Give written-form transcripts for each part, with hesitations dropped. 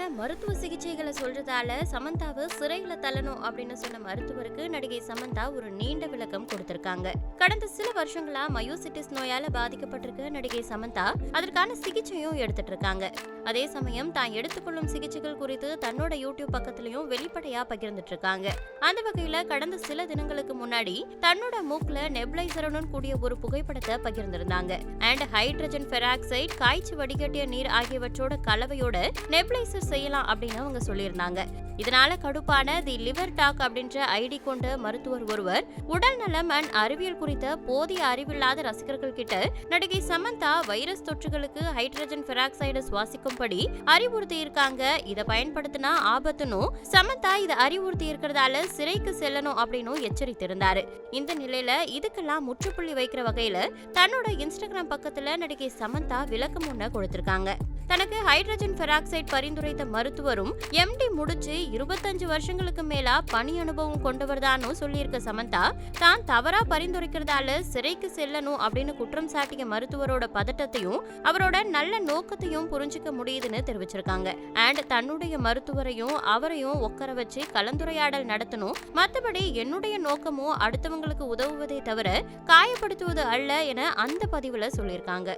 தவறான மருத்துவ சிகிச்சைகளை சொல்றதால சமந்தாவை சிறையில தள்ளணும் அப்படின்னு சொன்ன மருத்துவருக்கு நடிகை சமந்தா ஒரு நீண்ட விளக்கம் கொடுத்திருக்காங்க. கடந்த சில வருஷங்களா மயோசிட்டிஸ் நோயால பாதிக்கப்பட்டிருக்க நடிகை சமந்தா அதற்கான சிகிச்சையும் எடுத்துட்டு இருக்காங்க. அதே சமயம் தான் எடுத்துக்கொள்ளும் சிகிச்சைகள் குறித்து தன்னோட யூடியூப் பக்கத்திலையும் வெளிப்படையா பகிர்ந்துட்டு இருக்காங்க. அந்த வகையில கடந்த சில தினங்களுக்கு முன்னாடி தன்னோட மூக்குல நெபுலைசருடன் கூடிய ஒரு புகைப்படத்தை பகிர்ந்திருந்தாங்க. அண்ட் ஹைட்ரஜன் பெராக்சைடு, காய்ச்சி வடிகட்டிய நீர் ஆகியவற்றோட கலவையோட நெபுலைசர் செய்யலாம் அப்படின்னு அவங்க சொல்லியிருந்தாங்க. இதனால கடுப்பான தி லிவர் டாக் அப்படின்ற ஐடி கொண்ட மருத்துவர் ஒருவர் உடல் நலம் அண்ட் அறிவியல் குறித்த போதிய அறிவில்லாத ரசிகர்கள் கிட்ட நடிகை சமந்தா வைரஸ் தொற்றுகளுக்கு ஹைட்ரஜன் பெராக்சைடு சுவாசிக்கும்படி அறிவுறுத்தி இருக்காங்க. இதை பயன்படுத்தினா ஆபத்துன்னு சமந்தா இதை அறிவுறுத்தி இருக்கிறதால சிறைக்கு செல்லணும் அப்படின்னு எச்சரித்திருந்தாரு. இந்த நிலையில இதுக்கெல்லாம் முற்றுப்புள்ளி வைக்கிற வகையில தன்னோட இன்ஸ்டாகிராம் பக்கத்துல நடிகை சமந்தா விளக்கம் ஒண்ண கொடுத்திருக்காங்க. தனக்கு ஹைட்ரஜன் பெராக்சைடு பரிந்துரைத்த மருத்துவரும் எம்டி முடிச்சு 25 வருஷங்களுக்கு மேலா பணி அனுபவம் கொண்டவர் தான் சொல்லியிருக்க சமந்தா தான் தவறா பரிந்துரைக்கிறதால சிறைக்கு செல்லணும் அப்படின்னு குற்றம் சாட்டிய மருத்துவரோட பதட்டத்தையும் அவரோட நல்ல நோக்கத்தையும் புரிஞ்சுக்க முடியுதுன்னு தெரிவிச்சிருக்காங்க. அண்ட் தன்னுடைய மருத்துவரையும் அவரையும் உட்கார வச்சு கலந்துரையாடல் நடத்தணும், மற்றபடி என்னுடைய நோக்கமும் அடுத்தவங்களுக்கு உதவுவதை தவிர காயப்படுத்துவது அல்ல என அந்த பதிவுல சொல்லியிருக்காங்க.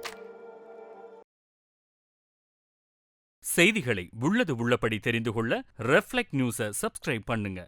செய்திகளை உள்ளது உள்ளபடி தெரிந்து கொள்ள ரெஃப்ளெக்ட் நியூஸை சப்ஸ்கிரைப் பண்ணுங்க.